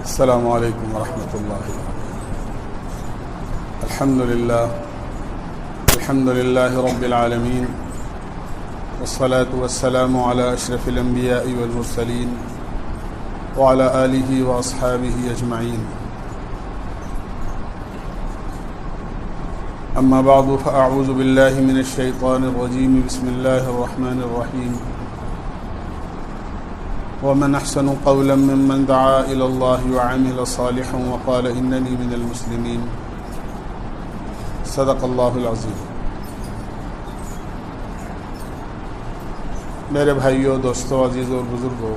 السلام علیکم ورحمۃ اللہ الحمد للہ رب العالمین والصلاة والسلام علی اشرف الانبیاء والمرسلین وعلی آلہ واصحابہ اجمعین اما بعد فاعوذ باللہ من الشیطان الرجیم بسم اللہ الرحمن الرحیم ومن احسن قولا ممن دعا الى الله وعمل صالحا وقال انني من المسلمين صدق اللہ العظیم۔ میرے بھائیوں، دوستوں، عزیزوں اور بزرگوں،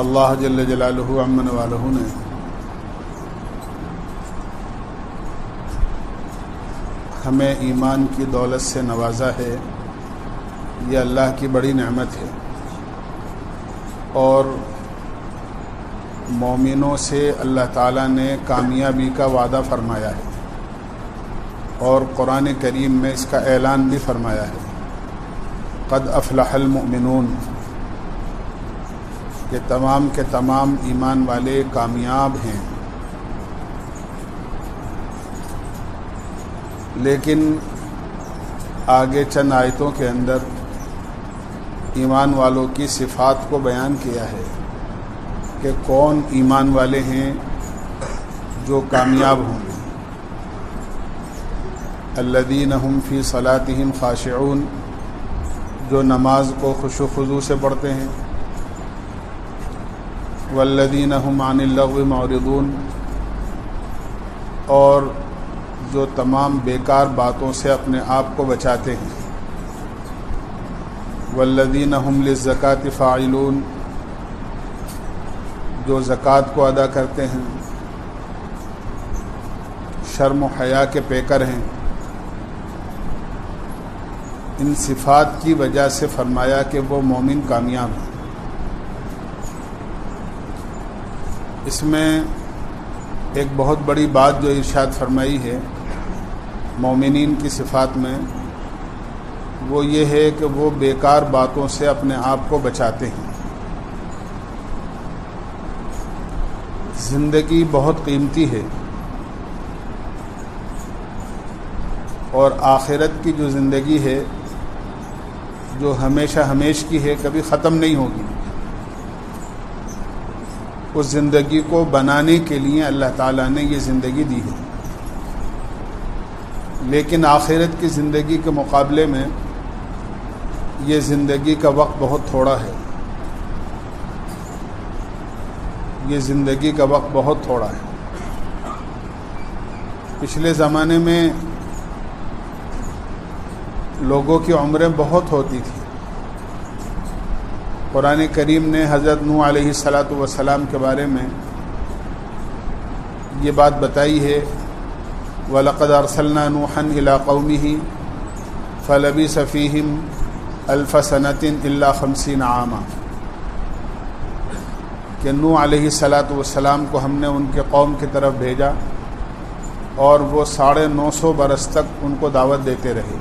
اللہ جل جلالہ عم والہ نے ہمیں ایمان کی دولت سے نوازا ہے۔ یہ اللہ کی بڑی نعمت ہے، اور مومنوں سے اللہ تعالیٰ نے کامیابی کا وعدہ فرمایا ہے، اور قرآن کریم میں اس کا اعلان بھی فرمایا ہے، قد افلح المؤمنون، کہ تمام کے تمام ایمان والے کامیاب ہیں۔ لیکن آگے چند آیتوں کے اندر ایمان والوں کی صفات کو بیان کیا ہے کہ کون ایمان والے ہیں جو کامیاب ہوں گے۔ الذین هم فی صلاتہم خاشعون، جو نماز کو خشوع و خضوع سے پڑھتے ہیں۔ والذین هم عن اللغو معرضون، اور جو تمام بیکار باتوں سے اپنے آپ کو بچاتے ہیں۔ والذین هم للزکاۃ فاعلون، جو زکوٰۃ کو ادا کرتے ہیں، شرم و حیا کے پیکر ہیں۔ ان صفات کی وجہ سے فرمایا کہ وہ مومن کامیاب ہیں۔ اس میں ایک بہت بڑی بات جو ارشاد فرمائی ہے مومنین کی صفات میں، وہ یہ ہے کہ وہ بیکار باتوں سے اپنے آپ کو بچاتے ہیں۔ زندگی بہت قیمتی ہے، اور آخرت کی جو زندگی ہے، جو ہمیشہ ہمیش کی ہے، کبھی ختم نہیں ہوگی۔ اس زندگی کو بنانے کے لیے اللہ تعالیٰ نے یہ زندگی دی ہے، لیکن آخرت کی زندگی کے مقابلے میں یہ زندگی کا وقت بہت تھوڑا ہے۔ یہ زندگی کا وقت بہت تھوڑا ہے۔ پچھلے زمانے میں لوگوں کی عمریں بہت ہوتی تھیں۔ قرآن کریم نے حضرت نوح علیہ السلام کے بارے میں یہ بات بتائی ہے، وَلَقَدْ أَرْسَلْنَا نُوحًا إِلَىٰ قَوْمِهِ فَلَبِثَ فِيهِمْ أَلْفَ سَنَةٍ إِلَّا 50 عَامًا، کہ نوح علیہ السلام کو ہم نے ان کے قوم کی طرف بھیجا، اور وہ 950 برس تک ان کو دعوت دیتے رہے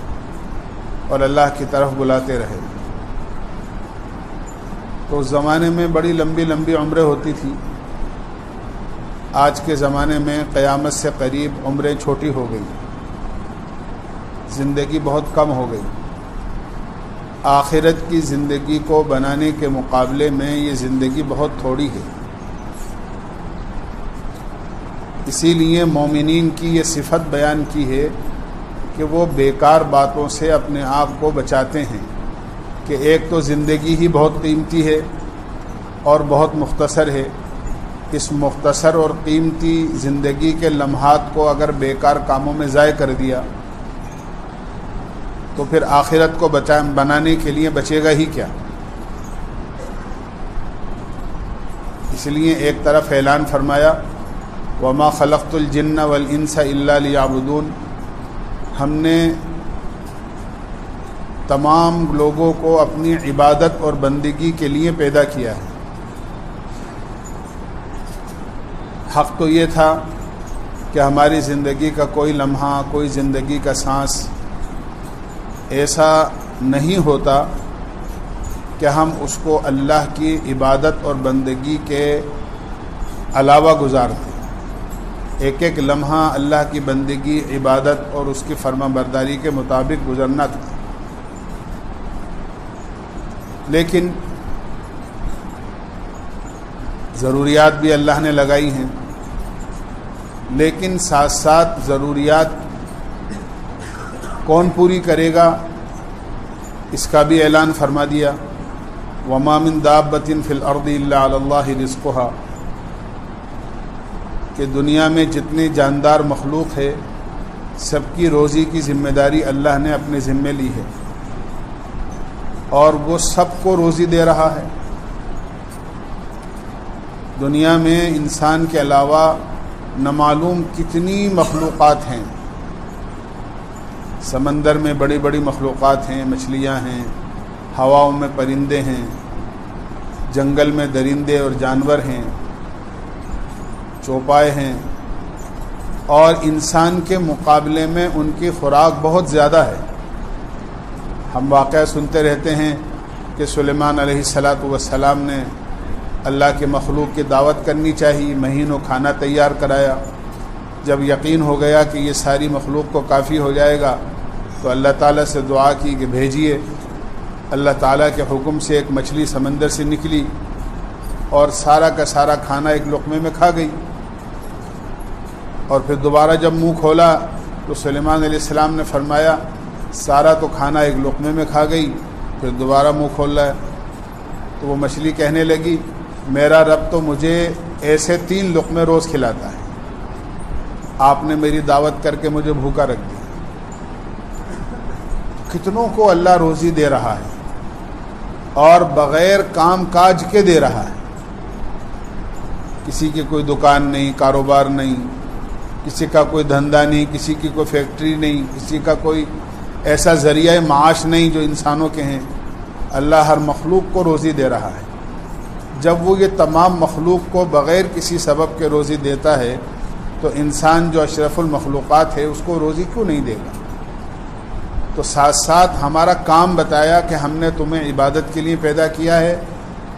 اور اللہ کی طرف بلاتے رہے۔ تو اس زمانے میں بڑی لمبی لمبی عمریں ہوتی تھی۔ آج کے زمانے میں قیامت سے قریب عمریں چھوٹی ہو گئی، زندگی بہت کم ہو گئی۔ آخرت کی زندگی کو بنانے کے مقابلے میں یہ زندگی بہت تھوڑی ہے۔ اسی لیے مومنین کی یہ صفت بیان کی ہے کہ وہ بیکار باتوں سے اپنے آپ کو بچاتے ہیں، کہ ایک تو زندگی ہی بہت قیمتی ہے اور بہت مختصر ہے۔ اس مختصر اور قیمتی زندگی کے لمحات کو اگر بیکار کاموں میں ضائع کر دیا تو پھر آخرت کو بنانے کے لیے بچے گا ہی کیا؟ اس لیے ایک طرف اعلان فرمایا، وَمَا خَلَقْتُ الْجِنَّ وَالْإِنسَ إِلَّا لِيَعْبُدُونَ، ہم نے تمام لوگوں کو اپنی عبادت اور بندگی کے لیے پیدا کیا ہے۔ حق تو یہ تھا کہ ہماری زندگی کا کوئی لمحہ، کوئی زندگی کا سانس ایسا نہیں ہوتا کہ ہم اس کو اللہ کی عبادت اور بندگی کے علاوہ گزارتے. ایک ایک لمحہ اللہ کی بندگی، عبادت اور اس کی فرما برداری کے مطابق گزرنا تھا. لیکن ضروریات بھی اللہ نے لگائی ہیں، لیکن ساتھ ساتھ ضروریات کون پوری کرے گا اس کا بھی اعلان فرما دیا. وَمَا مِن دَابَّةٍ فِي الْأَرْضِ إِلَّا عَلَى اللَّهِ رِزْقُهَا، کہ دنیا میں جتنی جاندار مخلوق ہے سب کی روزی کی ذمہ داری اللہ نے اپنے ذمے لی ہے، اور وہ سب کو روزی دے رہا ہے. دنیا میں انسان کے علاوہ نامعلوم کتنی مخلوقات ہیں. سمندر میں بڑی بڑی مخلوقات ہیں، مچھلیاں ہیں، ہواؤں میں پرندے ہیں، جنگل میں درندے اور جانور ہیں، چوپائے ہیں، اور انسان کے مقابلے میں ان کی خوراک بہت زیادہ ہے. ہم واقعہ سنتے رہتے ہیں کہ سلیمان علیہ السلام نے اللہ کے مخلوق کی دعوت کرنی چاہیے، مہینوں کھانا تیار کرایا. جب یقین ہو گیا کہ یہ ساری مخلوق کو کافی ہو جائے گا تو اللہ تعالیٰ سے دعا کی کہ بھیجیے. اللہ تعالیٰ کے حکم سے ایک مچھلی سمندر سے نکلی اور سارا کا سارا کھانا ایک لقمے میں کھا گئی. اور پھر دوبارہ جب منہ کھولا تو سلیمان علیہ السلام نے فرمایا سارا تو کھانا ایک لقمے میں کھا گئی، پھر دوبارہ منہ کھول رہا ہے. تو وہ مچھلی کہنے لگی میرا رب تو مجھے ایسے 3 لقمے روز کھلاتا ہے، آپ نے میری دعوت کر کے مجھے بھوکا رکھ دیا. کتنوں کو اللہ روزی دے رہا ہے اور بغیر کام کاج کے دے رہا ہے. کسی کی کوئی دکان نہیں، کاروبار نہیں، کسی کا کوئی دھندا نہیں، کسی کی کوئی فیکٹری نہیں، کسی کا کوئی ایسا ذریعہ معاش نہیں جو انسانوں کے ہیں. اللہ ہر مخلوق کو روزی دے رہا ہے. جب وہ یہ تمام مخلوق کو بغیر کسی سبب کے روزی دیتا ہے تو انسان جو اشرف المخلوقات ہے اس کو روزی کیوں نہیں دے گا؟ تو ساتھ ساتھ ہمارا کام بتایا کہ ہم نے تمہیں عبادت کے لیے پیدا کیا ہے.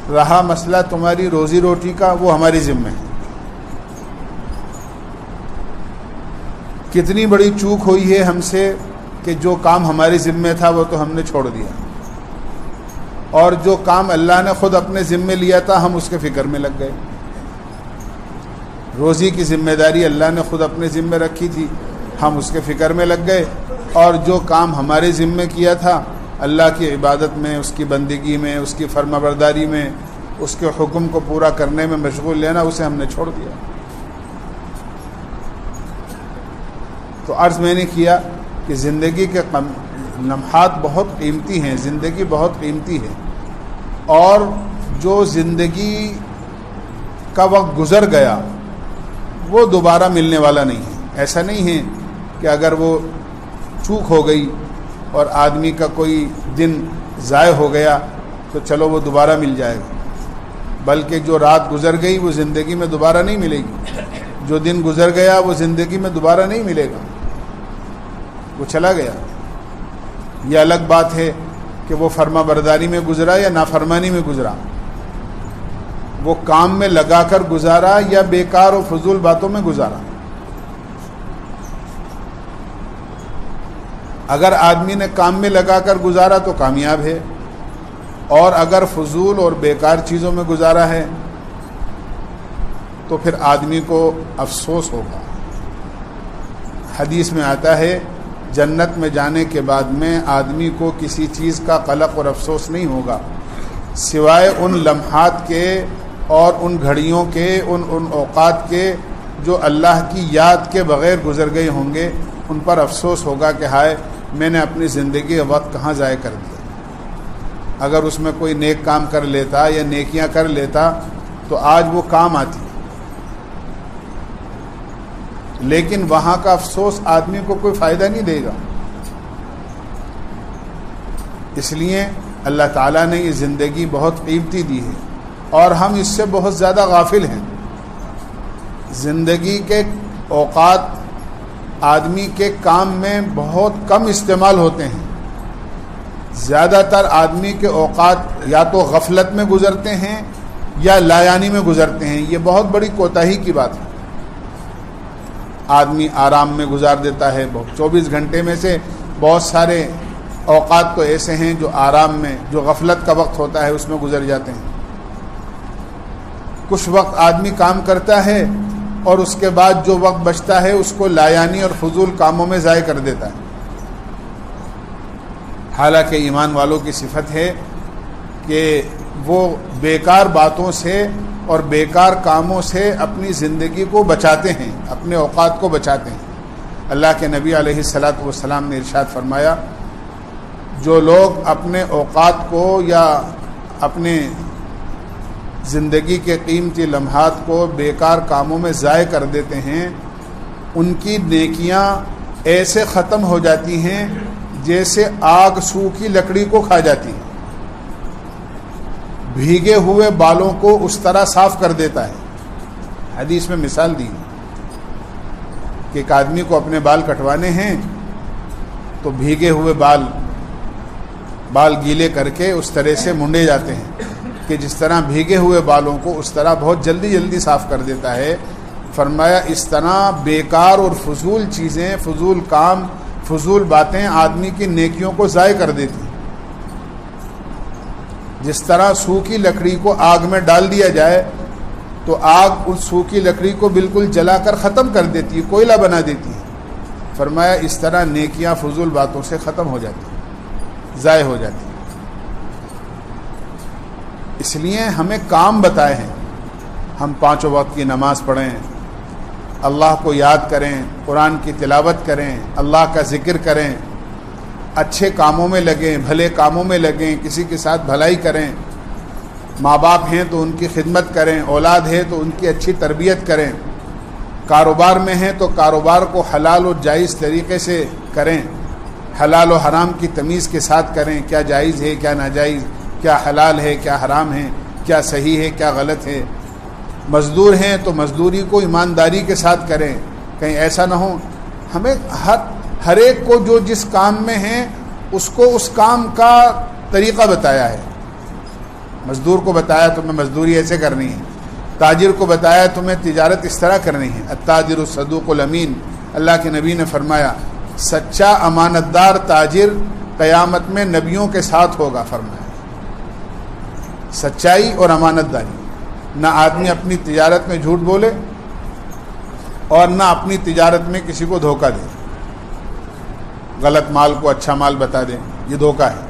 رہا مسئلہ تمہاری روزی روٹی کا، وہ ہماری ذمہ ہے. کتنی بڑی چوک ہوئی ہے ہم سے کہ جو کام ہمارے ذمہ تھا وہ تو ہم نے چھوڑ دیا، اور جو کام اللہ نے خود اپنے ذمہ لیا تھا ہم اس کے فکر میں لگ گئے. روزی کی ذمہ داری اللہ نے خود اپنے ذمہ رکھی تھی، ہم اس کے فکر میں لگ گئے، اور جو کام ہمارے ذمہ کیا تھا اللہ کی عبادت میں، اس کی بندگی میں، اس کی فرما برداری میں، اس کے حکم کو پورا کرنے میں مشغول لینا، اسے ہم نے چھوڑ دیا. تو عرض میں نے کیا کہ زندگی کے لمحات بہت قیمتی ہیں، زندگی بہت قیمتی ہے، اور جو زندگی کا وقت گزر گیا وہ دوبارہ ملنے والا نہیں ہے. ایسا نہیں ہے کہ اگر وہ چوک ہو گئی اور آدمی کا کوئی دن ضائع ہو گیا تو چلو وہ دوبارہ مل جائے گا، بلکہ جو رات گزر گئی وہ زندگی میں دوبارہ نہیں ملے گی. جو دن گزر گیا وہ زندگی میں دوبارہ نہیں ملے گا، وہ چلا گیا. یہ الگ بات ہے کہ وہ فرما برداری میں گزرا یا نافرمانی میں گزرا، وہ کام میں لگا کر گزارا یا بیکار و فضول باتوں میں گزارا. اگر آدمی نے کام میں لگا کر گزارا تو کامیاب ہے، اور اگر فضول اور بیکار چیزوں میں گزارا ہے تو پھر آدمی کو افسوس ہوگا. حدیث میں آتا ہے جنت میں جانے کے بعد میں آدمی کو کسی چیز کا قلق اور افسوس نہیں ہوگا سوائے ان لمحات کے اور ان گھڑیوں کے، ان اوقات کے جو اللہ کی یاد کے بغیر گزر گئے ہوں گے. ان پر افسوس ہوگا کہ ہائے میں نے اپنی زندگی کا وقت کہاں ضائع کر دیا. اگر اس میں کوئی نیک کام کر لیتا یا نیکیاں کر لیتا تو آج وہ کام آتی. لیکن وہاں کا افسوس آدمی کو کوئی فائدہ نہیں دے گا. اس لیے اللہ تعالیٰ نے یہ زندگی بہت قیمتی دی ہے اور ہم اس سے بہت زیادہ غافل ہیں. زندگی کے اوقات آدمی کے کام میں بہت کم استعمال ہوتے ہیں. زیادہ تر آدمی کے اوقات یا تو غفلت میں گزرتے ہیں یا لایانی میں گزرتے ہیں. یہ بہت بڑی کوتاہی کی بات ہے. آدمی آرام میں گزار دیتا ہے. 24 گھنٹے میں سے بہت سارے اوقات تو ایسے ہیں جو آرام میں، جو غفلت کا وقت ہوتا ہے اس میں گزر جاتے ہیں. کچھ وقت آدمی کام کرتا ہے اور اس کے بعد جو وقت بچتا ہے اس کو لایانی اور فضول کاموں میں ضائع کر دیتا ہے. حالانکہ ایمان والوں کی صفت ہے کہ وہ بیکار باتوں سے اور بیکار کاموں سے اپنی زندگی کو بچاتے ہیں، اپنے اوقات کو بچاتے ہیں. اللہ کے نبی علیہ الصلاۃ والسلام نے ارشاد فرمایا، جو لوگ اپنے اوقات کو یا اپنے زندگی کے قیمتی لمحات کو بیکار کاموں میں ضائع کر دیتے ہیں، ان کی نیکیاں ایسے ختم ہو جاتی ہیں جیسے آگ سوکھی لکڑی کو کھا جاتی ہے. بھیگے ہوئے بالوں کو اس طرح صاف کر دیتا ہے. حدیث میں مثال دی کہ ایک آدمی کو اپنے بال کٹوانے ہیں تو بھیگے ہوئے بال گیلے کر کے اس طرح سے منڈے جاتے ہیں کہ جس طرح بھیگے ہوئے بالوں کو اس طرح بہت جلدی صاف کر دیتا ہے. فرمایا اس طرح بیکار اور فضول چیزیں، فضول کام، فضول باتیں آدمی کی نیکیوں کو ضائع کر دیتی ہیں. جس طرح سوکھی لکڑی کو آگ میں ڈال دیا جائے تو آگ اس سوکھی لکڑی کو بالکل جلا کر ختم کر دیتی ہے، کوئلہ بنا دیتی ہے. فرمایا اس طرح نیکیاں فضول باتوں سے ختم ہو جاتی ہیں، ضائع ہو جاتی ہیں. اس لیے ہمیں کام بتائے ہیں. ہم 5 وقت کی نماز پڑھیں، اللہ کو یاد کریں، قرآن کی تلاوت کریں، اللہ کا ذکر کریں، اچھے کاموں میں لگیں، بھلے کاموں میں لگیں، کسی کے ساتھ بھلائی کریں. ماں باپ ہیں تو ان کی خدمت کریں، اولاد ہے تو ان کی اچھی تربیت کریں. کاروبار میں ہیں تو کاروبار کو حلال و جائز طریقے سے کریں، حلال و حرام کی تمیز کے ساتھ کریں. کیا جائز ہے، کیا ناجائز، کیا حلال ہے، کیا حرام ہے، کیا صحیح ہے، کیا غلط ہے. مزدور ہیں تو مزدوری کو ایمانداری کے ساتھ کریں. کہیں ایسا نہ ہو، ہمیں ہر ایک کو جو جس کام میں ہیں اس کو اس کام کا طریقہ بتایا ہے. مزدور کو بتایا تمہیں مزدوری ایسے کرنی ہے، تاجر کو بتایا تمہیں تجارت اس طرح کرنی ہے. التاجر الصدوق الامین، اللہ کے نبی نے فرمایا سچا امانت دار تاجر قیامت میں نبیوں کے ساتھ ہوگا. فرمایا سچائی اور امانت داری، نہ آدمی اپنی تجارت میں جھوٹ بولے اور نہ اپنی تجارت میں کسی کو دھوکہ دے، غلط مال کو اچھا مال بتا دے، یہ دھوکہ ہے.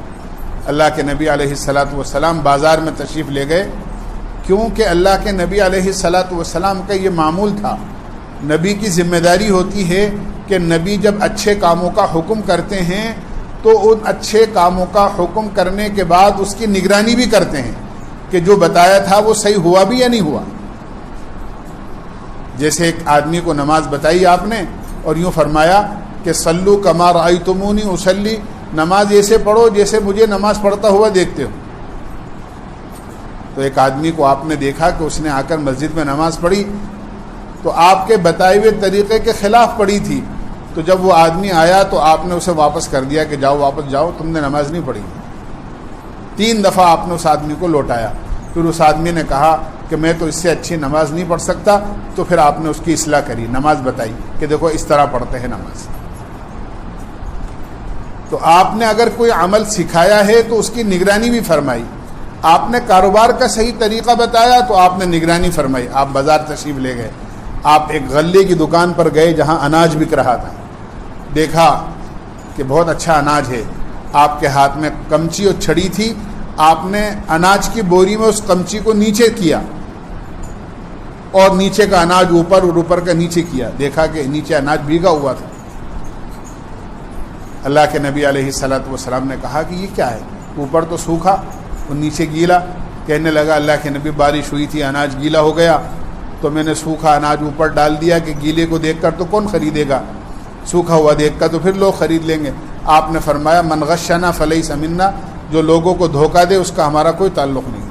اللہ کے نبی علیہ الصلاۃ والسلام بازار میں تشریف لے گئے کیونکہ اللہ کے نبی علیہ الصلاۃ والسلام کا یہ معمول تھا. نبی کی ذمہ داری ہوتی ہے کہ نبی جب اچھے کاموں کا حکم کرتے ہیں تو ان اچھے کاموں کا حکم کرنے کے بعد اس کی نگرانی بھی کرتے ہیں کہ جو بتایا تھا وہ صحیح ہوا بھی یا نہیں ہوا. جیسے ایک آدمی کو نماز بتائی آپ نے اور یوں فرمایا کہ صلو کما رأیتمونی اصلی، نماز ایسے پڑھو جیسے مجھے نماز پڑھتا ہوا دیکھتے ہو. تو ایک آدمی کو آپ نے دیکھا کہ اس نے آ کر مسجد میں نماز پڑھی تو آپ کے بتائے ہوئے طریقے کے خلاف پڑھی تھی. تو جب وہ آدمی آیا تو آپ نے اسے واپس کر دیا کہ جاؤ، واپس جاؤ، تم نے نماز نہیں پڑھی. 3 دفعہ آپ نے اس آدمی کو لوٹایا. پھر اس آدمی نے کہا کہ میں تو اس سے اچھی نماز نہیں پڑھ سکتا. تو پھر آپ نے اس کی اصلاح کری، نماز بتائی کہ دیکھو اس طرح پڑھتے ہیں نماز. تو آپ نے اگر کوئی عمل سکھایا ہے تو اس کی نگرانی بھی فرمائی. آپ نے کاروبار کا صحیح طریقہ بتایا تو آپ نے نگرانی فرمائی. آپ بازار تشریف لے گئے، آپ ایک غلے کی دکان پر گئے جہاں اناج بک رہا تھا، دیکھا کہ بہت اچھا اناج ہے. آپ کے ہاتھ میں کمچی اور چھڑی تھی، آپ نے اناج کی بوری میں اس کمچی کو نیچے کیا اور نیچے کا اناج اوپر اور اوپر کا نیچے کیا. دیکھا کہ نیچے اناج بھیگا ہوا تھا. اللہ کے نبی علیہ الصلاۃ والسلام نے کہا کہ یہ کیا ہے؟ اوپر تو سوکھا اور نیچے گیلا. کہنے لگا اللہ کے نبی بارش ہوئی تھی، اناج گیلا ہو گیا تو میں نے سوکھا اناج اوپر ڈال دیا کہ گیلے کو دیکھ کر تو کون خریدے گا، سوکھا ہوا دیکھ کر تو پھر لوگ خرید لیں گے. آپ نے فرمایا من غشنا فلیس منا، جو لوگوں کو دھوکہ دے اس کا ہمارا کوئی تعلق نہیں،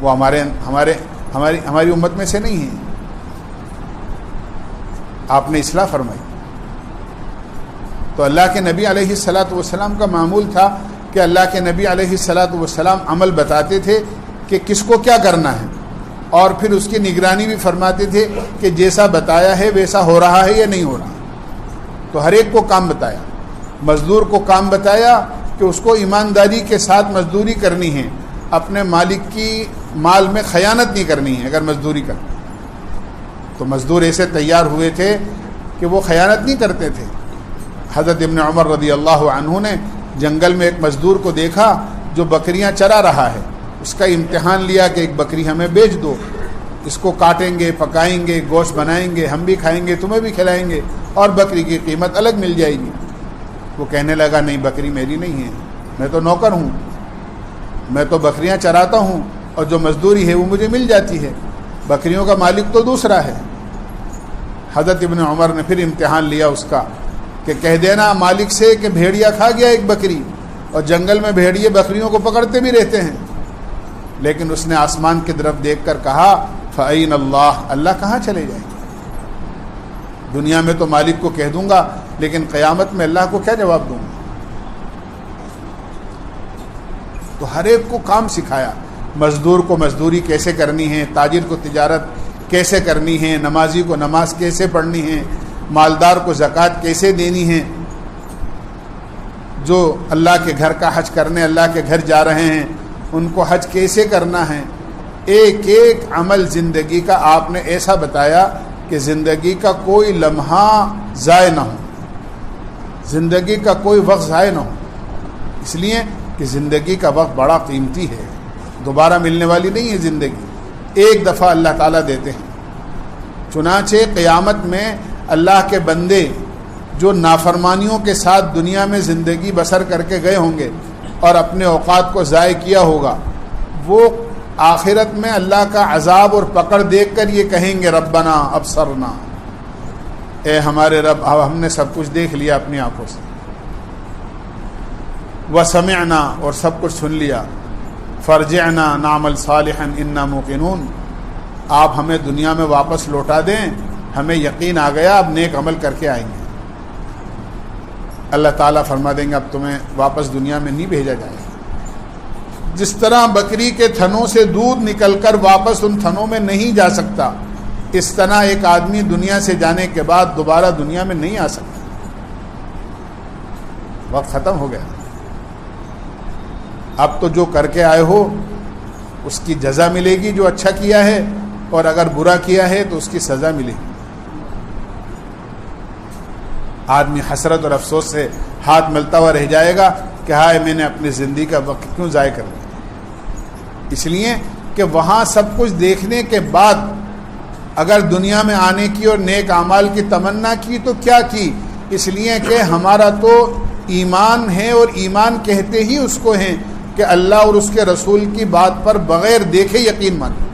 وہ ہماری امت میں سے نہیں ہے. آپ نے اصلاح فرمائی. تو اللہ کے نبی علیہ الصلاۃ والسلام کا معمول تھا کہ اللہ کے نبی علیہ الصلاۃ والسلام عمل بتاتے تھے کہ کس کو کیا کرنا ہے، اور پھر اس کی نگرانی بھی فرماتے تھے کہ جیسا بتایا ہے ویسا ہو رہا ہے یا نہیں ہو رہا۔ تو ہر ایک کو کام بتایا، مزدور کو کام بتایا کہ اس کو ایمانداری کے ساتھ مزدوری کرنی ہے، اپنے مالک کی مال میں خیانت نہیں کرنی ہے۔ اگر مزدوری کرنی تو مزدور ایسے تیار ہوئے تھے کہ وہ خیانت نہیں کرتے تھے۔ حضرت ابن عمر رضی اللہ عنہ نے جنگل میں ایک مزدور کو دیکھا جو بکریاں چرا رہا ہے، اس کا امتحان لیا کہ ایک بکری ہمیں بیچ دو، اس کو کاٹیں گے، پکائیں گے، گوشت بنائیں گے، ہم بھی کھائیں گے، تمہیں بھی کھلائیں گے، اور بکری کی قیمت الگ مل جائے گی۔ وہ کہنے لگا نہیں، بکری میری نہیں ہے، میں تو نوکر ہوں، میں تو بکریاں چراتا ہوں، اور جو مزدوری ہے وہ مجھے مل جاتی ہے، بکریوں کا مالک تو دوسرا ہے۔ حضرت ابن عمر نے پھر امتحان لیا اس کا کہ کہہ دینا مالک سے کہ بھیڑیا کھا گیا ایک بکری، اور جنگل میں بھیڑیے بکریوں کو پکڑتے بھی رہتے ہیں۔ لیکن اس نے آسمان کی طرف دیکھ کر کہا فَأَيْنَ اللَّهُ، اللہ کہاں چلے جائیں گے؟ دنیا میں تو مالک کو کہہ دوں گا، لیکن قیامت میں اللہ کو کیا جواب دوں گا؟ تو ہر ایک کو کام سکھایا، مزدور کو مزدوری کیسے کرنی ہے، تاجر کو تجارت کیسے کرنی ہے، نمازی کو نماز کیسے پڑھنی ہے، مالدار کو زکوٰۃ کیسے دینی ہے، جو اللہ کے گھر کا حج کرنے اللہ کے گھر جا رہے ہیں ان کو حج کیسے کرنا ہے۔ ایک ایک عمل زندگی کا آپ نے ایسا بتایا کہ زندگی کا کوئی لمحہ ضائع نہ ہو، زندگی کا کوئی وقت ضائع نہ ہو، اس لیے کہ زندگی کا وقت بڑا قیمتی ہے، دوبارہ ملنے والی نہیں ہے زندگی، ایک دفعہ اللہ تعالیٰ دیتے ہیں۔ چنانچہ قیامت میں اللہ کے بندے جو نافرمانیوں کے ساتھ دنیا میں زندگی بسر کر کے گئے ہوں گے اور اپنے اوقات کو ضائع کیا ہوگا، وہ آخرت میں اللہ کا عذاب اور پکڑ دیکھ کر یہ کہیں گے ربنا ابصرنا، اے ہمارے رب اب ہم نے سب کچھ دیکھ لیا اپنی آنکھوں سے، وسمعنا اور سب کچھ سن لیا، فرجعنا نعمل صالحا انا موقنون، آپ ہمیں دنیا میں واپس لوٹا دیں، ہمیں یقین آ گیا، اب نیک عمل کر کے آئیں گے۔ اللہ تعالیٰ فرما دیں گے اب تمہیں واپس دنیا میں نہیں بھیجا جائے گا۔ جس طرح بکری کے تھنوں سے دودھ نکل کر واپس ان تھنوں میں نہیں جا سکتا، اس طرح ایک آدمی دنیا سے جانے کے بعد دوبارہ دنیا میں نہیں آ سکتا، وقت ختم ہو گیا۔ اب تو جو کر کے آئے ہو اس کی جزا ملے گی جو اچھا کیا ہے، اور اگر برا کیا ہے تو اس کی سزا ملے گی۔ آدمی حسرت اور افسوس سے ہاتھ ملتا ہوا رہ جائے گا کہ ہائے میں نے اپنی زندگی کا وقت کیوں ضائع کر دیا۔ اس لیے کہ وہاں سب کچھ دیکھنے کے بعد اگر دنیا میں آنے کی اور نیک اعمال کی تمنا کی تو کیا کی؟ اس لیے کہ ہمارا تو ایمان ہے، اور ایمان کہتے ہی اس کو ہیں کہ اللہ اور اس کے رسول کی بات پر بغیر دیکھے یقین مانے۔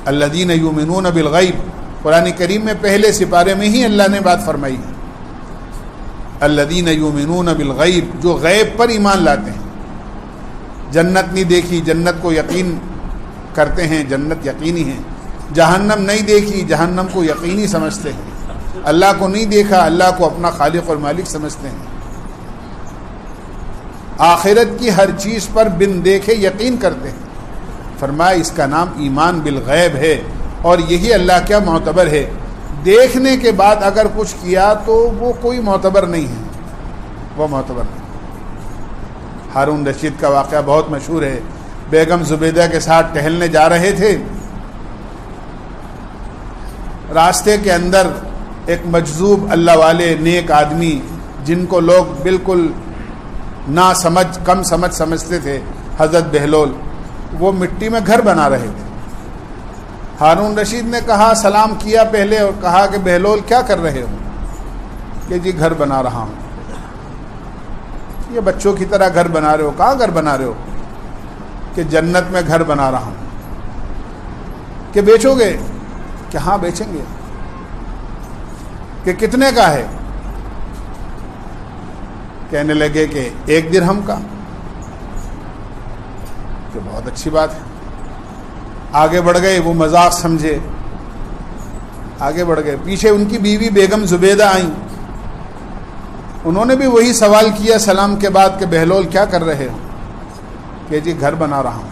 الذین یؤمنون بالغیب، قرآن کریم میں پہلے سپارے میں ہی اللہ نے بات فرمائی ہے، الذین یؤمنون بالغیب، جو غیب پر ایمان لاتے ہیں۔ جنت نہیں دیکھی، جنت کو یقین کرتے ہیں، جنت یقینی ہے۔ جہنم نہیں دیکھی، جہنم کو یقینی سمجھتے ہیں۔ اللہ کو نہیں دیکھا، اللہ کو اپنا خالق اور مالک سمجھتے ہیں۔ آخرت کی ہر چیز پر بن دیکھے یقین کرتے ہیں۔ فرمایا اس کا نام ایمان بالغیب ہے، اور یہی اللہ کیا معتبر ہے۔ دیکھنے کے بعد اگر کچھ کیا تو وہ کوئی معتبر نہیں ہے، وہ معتبر نہیں۔ ہارون رشید کا واقعہ بہت مشہور ہے، بیگم زبیدہ کے ساتھ ٹہلنے جا رہے تھے، راستے کے اندر ایک مجذوب اللہ والے نیک آدمی جن کو لوگ بالکل نا سمجھ کم سمجھتے تھے، حضرت بہلول، وہ مٹی میں گھر بنا رہے تھے۔ ہارون رشید نے کہا، سلام کیا پہلے اور کہا کہ بہلول کیا کر رہے ہو؟ کہ جی گھر بنا رہا ہوں۔ یہ بچوں کی طرح گھر بنا رہے ہو؟ کہاں گھر بنا رہے ہو؟ کہ جنت میں گھر بنا رہا ہوں۔ کہ بیچو گے؟ کہ ہاں بیچیں گے۔ کہ کتنے کا ہے؟ کہنے لگے کہ 1 درہم کا۔ کہ بہت اچھی بات ہے۔ آگے بڑھ گئے، وہ مذاق سمجھے، آگے بڑھ گئے۔ پیچھے ان کی بیوی بیگم زبیدہ آئیں، انہوں نے بھی وہی سوال کیا سلام کے بعد کہ بہلول کیا کر رہے ہو؟ کہ جی گھر بنا رہا ہوں۔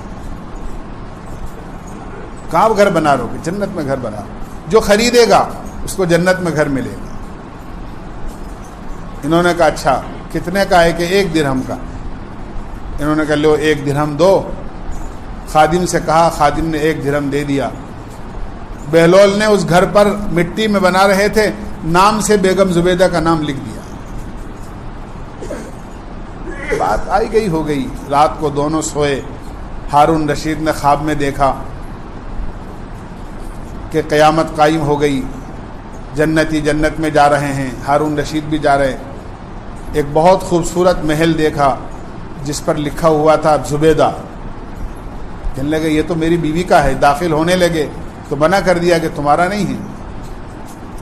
کہاں گھر بنا رہے ہو؟ کہ جنت میں گھر بنا رہا ہوں، جو خریدے گا اس کو جنت میں گھر ملے گا۔ انہوں نے کہا اچھا کتنے کا ہے؟ کہ 1 درہم کا۔ انہوں نے کہا لو 1 درہم دو۔ خادم سے کہا، خادم نے 1 درہم دے دیا۔ بہلول نے اس گھر پر مٹی میں بنا رہے تھے، نام سے بیگم زبیدہ کا نام لکھ دیا۔ بات آئی گئی ہو گئی۔ رات کو دونوں سوئے۔ ہارون رشید نے خواب میں دیکھا کہ قیامت قائم ہو گئی، جنتی جنت میں جا رہے ہیں، ہارون رشید بھی جا رہے۔ ایک بہت خوبصورت محل دیکھا جس پر لکھا ہوا تھا زبیدہ۔ کہنے لگے یہ تو میری بیوی کا ہے۔ داخل ہونے لگے تو منع کر دیا کہ تمہارا نہیں ہے،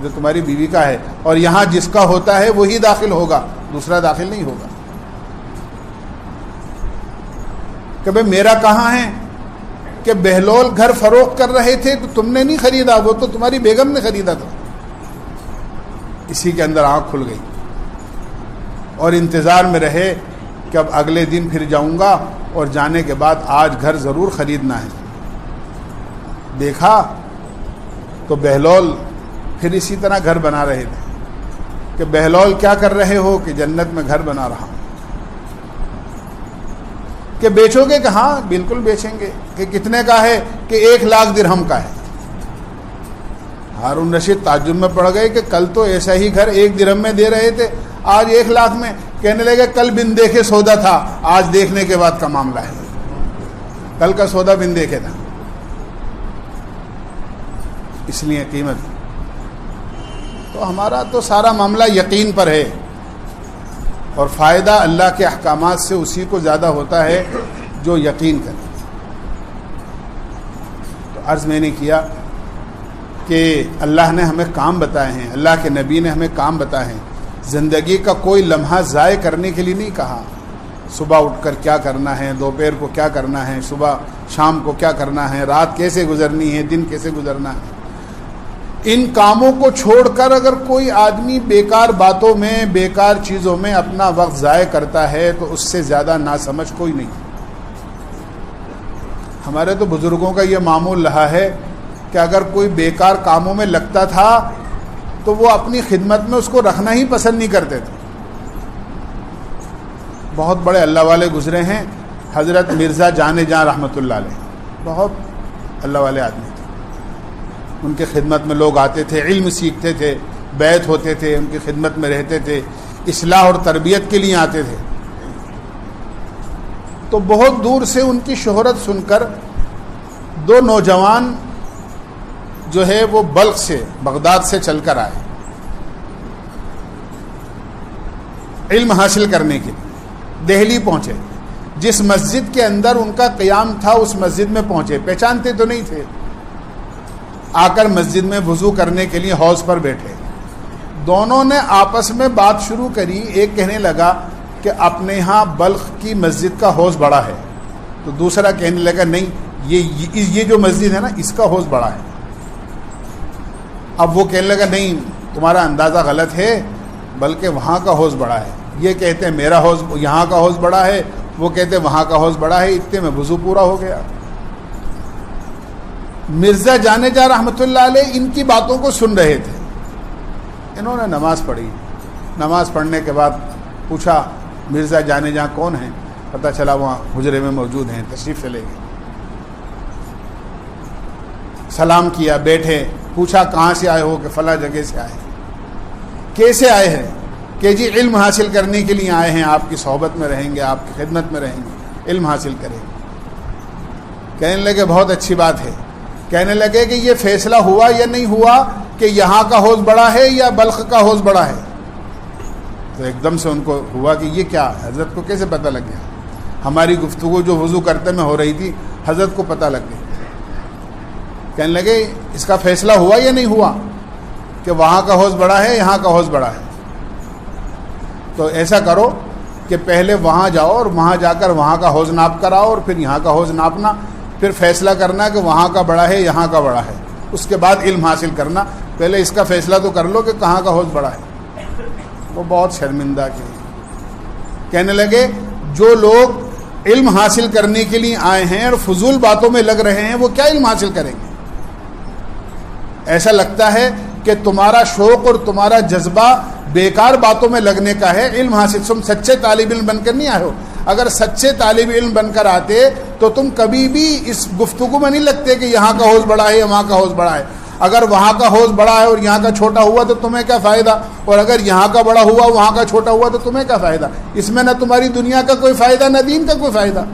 جو تمہاری بیوی کا ہے، اور یہاں جس کا ہوتا ہے وہی داخل ہوگا، دوسرا داخل نہیں ہوگا۔ کہ بھئی میرا کہاں ہے؟ کہ بہلول گھر فروخت کر رہے تھے تو تم نے نہیں خریدا، وہ تو تمہاری بیگم نے خریدا تھا۔ اسی کے اندر آنکھ کھل گئی اور انتظار میں رہے کہ اب اگلے دن پھر جاؤں گا، اور جانے کے بعد آج گھر ضرور خریدنا ہے۔ دیکھا تو بہلول پھر اسی طرح گھر بنا رہے تھے۔ کہ بہلول کیا کر رہے ہو؟ کہ جنت میں گھر بنا رہا ہوں۔ کہ بیچو گے؟ کہ ہاں بالکل بیچیں گے۔ کہ کتنے کا ہے؟ کہ 1,00,000 درہم کا ہے۔ ہارون رشید تعجب میں پڑ گئے کہ کل تو ایسا ہی گھر 1 درہم میں دے رہے تھے، آج 1,00,000 میں۔ کہنے لگے کل بن دیکھے سودا تھا، آج دیکھنے کے بعد کا معاملہ ہے۔ کل کا سودا بن دیکھے تھا، اس لیے قیمت۔ تو ہمارا تو سارا معاملہ یقین پر ہے، اور فائدہ اللہ کے احکامات سے اسی کو زیادہ ہوتا ہے جو یقین کرے۔ تو عرض میں نے کیا کہ اللہ نے ہمیں کام بتائے ہیں، اللہ کے نبی نے ہمیں کام بتائے ہیں۔ زندگی کا کوئی لمحہ ضائع کرنے کے لیے نہیں کہا۔ صبح اٹھ کر کیا کرنا ہے، دوپہر کو کیا کرنا ہے، صبح شام کو کیا کرنا ہے، رات کیسے گزرنی ہے، دن کیسے گزرنا ہے۔ ان کاموں کو چھوڑ کر اگر کوئی آدمی بیکار باتوں میں، بیکار چیزوں میں اپنا وقت ضائع کرتا ہے تو اس سے زیادہ ناسمجھ کوئی نہیں۔ ہمارے تو بزرگوں کا یہ معمول رہا ہے کہ اگر کوئی بیکار کاموں میں لگتا تھا تو وہ اپنی خدمت میں اس کو رکھنا ہی پسند نہیں کرتے تھے۔ بہت بڑے اللہ والے گزرے ہیں، حضرت مرزا جان جاں رحمۃ اللہ علیہ، بہت اللہ والے آدمی تھے۔ ان کے خدمت میں لوگ آتے تھے، علم سیکھتے تھے، بیعت ہوتے تھے، ان کی خدمت میں رہتے تھے، اصلاح اور تربیت کے لیے آتے تھے۔ تو بہت دور سے ان کی شہرت سن کر 2 نوجوان جو ہے وہ بلخ سے، بغداد سے چل کر آئے علم حاصل کرنے کے لیے۔ دہلی پہنچے، جس مسجد کے اندر ان کا قیام تھا اس مسجد میں پہنچے، پہچانتے تو نہیں تھے۔ آ کر مسجد میں وضو کرنے کے لیے حوض پر بیٹھے۔ دونوں نے آپس میں بات شروع کری۔ ایک کہنے لگا کہ اپنے ہاں بلخ کی مسجد کا حوض بڑا ہے، تو دوسرا کہنے لگا نہیں، یہ جو مسجد ہے نا اس کا حوض بڑا ہے۔ اب وہ کہنے لگا نہیں، تمہارا اندازہ غلط ہے، بلکہ وہاں کا حوض بڑا ہے۔ یہ کہتے ہیں میرا حوض یہاں کا حوض بڑا ہے، وہ کہتے ہیں وہاں کا حوض بڑا ہے۔ اتنے میں وضو پورا ہو گیا۔ مرزا جانے جا رحمۃ اللہ علیہ ان کی باتوں کو سن رہے تھے۔ انہوں نے نماز پڑھی۔ نماز پڑھنے کے بعد پوچھا مرزا جانے جہاں کون ہیں؟ پتہ چلا وہاں حجرے میں موجود ہیں، تشریف چلے گئے۔ سلام کیا، بیٹھے۔ پوچھا کہاں سے آئے ہو؟ کہ فلاں جگہ سے آئے۔ کیسے آئے ہیں؟ کہ جی علم حاصل کرنے کے لیے آئے ہیں، آپ کی صحبت میں رہیں گے، آپ کی خدمت میں رہیں گے، علم حاصل کریں گے۔ کہنے لگے بہت اچھی بات ہے۔ کہنے لگے کہ یہ فیصلہ ہوا یا نہیں ہوا کہ یہاں کا حوض بڑا ہے یا بلخ کا حوض بڑا ہے؟ تو ایک دم سے ان کو ہوا کہ یہ کیا، حضرت کو کیسے پتہ لگ گیا؟ ہماری گفتگو جو وضو کرتے میں ہو رہی تھی حضرت کو پتہ لگ گیا۔ کہنے لگے اس کا فیصلہ ہوا یا نہیں ہوا کہ وہاں کا حوض بڑا ہے یہاں کا حوض بڑا ہے؟ تو ایسا کرو کہ پہلے وہاں جاؤ اور وہاں جا کر وہاں کا حوض ناپ کر آؤ، اور پھر یہاں کا حوض ناپنا، پھر فیصلہ کرنا کہ وہاں کا بڑا ہے یہاں کا بڑا ہے، اس کے بعد علم حاصل کرنا۔ پہلے اس کا فیصلہ تو کر لو کہ کہاں کا حوض بڑا ہے۔ وہ بہت شرمندہ کے ہیں۔ کہنے لگے جو لوگ علم حاصل کرنے کے لیے آئے ہیں اور فضول باتوں میں لگ رہے ہیں وہ کیا علم حاصل کریں گے؟ ایسا لگتا ہے کہ تمہارا شوق اور تمہارا جذبہ بیکار باتوں میں لگنے کا ہے، علم حاصل تم سچے طالب علم بن کر نہیں آئے ہو۔ اگر سچے طالب علم بن کر آتے تو تم کبھی بھی اس گفتگو میں نہیں لگتے کہ یہاں کا حوض بڑا ہے یا وہاں کا حوض بڑا ہے۔ اگر وہاں کا حوض بڑا ہے اور یہاں کا چھوٹا ہوا تو تمہیں کیا فائدہ، اور اگر یہاں کا بڑا ہوا وہاں کا چھوٹا ہوا تو تمہیں کیا فائدہ؟ اس میں نہ تمہاری دنیا کا کوئی فائدہ نہ دین کا کوئی فائدہ۔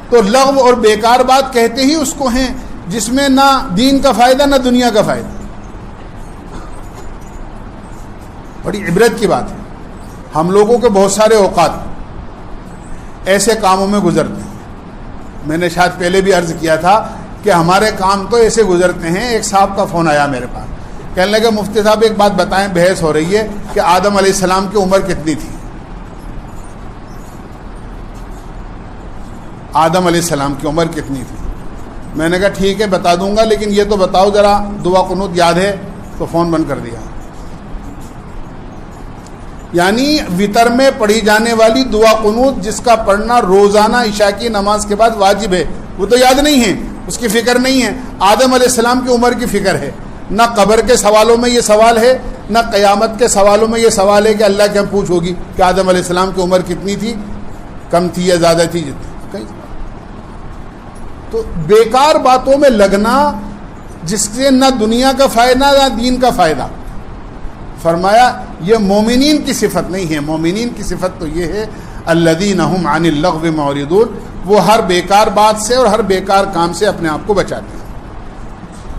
تو لغو اور بیکار بات کہتے ہی اس کو ہیں جس میں نہ دین کا فائدہ نہ دنیا کا فائدہ۔ بڑی عبرت کی بات ہے، ہم لوگوں کے بہت سارے اوقات ایسے کاموں میں گزرتے ہیں۔ میں نے شاید پہلے بھی عرض کیا تھا کہ ہمارے کام تو ایسے گزرتے ہیں۔ ایک صاحب کا فون آیا میرے پاس، کہنے لگے مفتی صاحب ایک بات بتائیں، بحث ہو رہی ہے کہ آدم علیہ السلام کی عمر کتنی تھی؟ آدم علیہ السلام کی عمر کتنی تھی؟ میں نے کہا ٹھیک ہے بتا دوں گا، لیکن یہ تو بتاؤ ذرا دعا قنوت یاد ہے؟ تو فون بند کر دیا۔ یعنی وتر میں پڑھی جانے والی دعا قنوت جس کا پڑھنا روزانہ عشاء کی نماز کے بعد واجب ہے، وہ تو یاد نہیں ہے، اس کی فکر نہیں ہے۔ آدم علیہ السلام کی عمر کی فکر ہے، نہ قبر کے سوالوں میں یہ سوال ہے، نہ قیامت کے سوالوں میں یہ سوال ہے کہ اللہ کے ہم پوچھ ہوگی کہ آدم علیہ السلام کی عمر کتنی تھی، کم تھی یا زیادہ تھی، جتنی۔ تو بیکار باتوں میں لگنا جس سے نہ دنیا کا فائدہ نہ دین کا فائدہ، فرمایا یہ مومنین کی صفت نہیں ہے۔ مومنین کی صفت تو یہ ہے الذین هم عن اللغو معرضون، وہ ہر بیکار بات سے اور ہر بیکار کام سے اپنے آپ کو بچاتے ہیں۔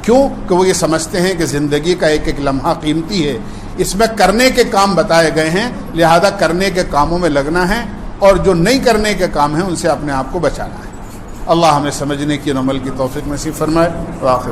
کیوں؟ کہ وہ یہ سمجھتے ہیں کہ زندگی کا ایک ایک لمحہ قیمتی ہے، اس میں کرنے کے کام بتائے گئے ہیں، لہذا کرنے کے کاموں میں لگنا ہے اور جو نہیں کرنے کے کام ہیں ان سے اپنے آپ کو بچانا ہے۔ اللہ ہمیں سمجھنے کی اور عمل کی توفیق نصیب فرمائے۔ وآخر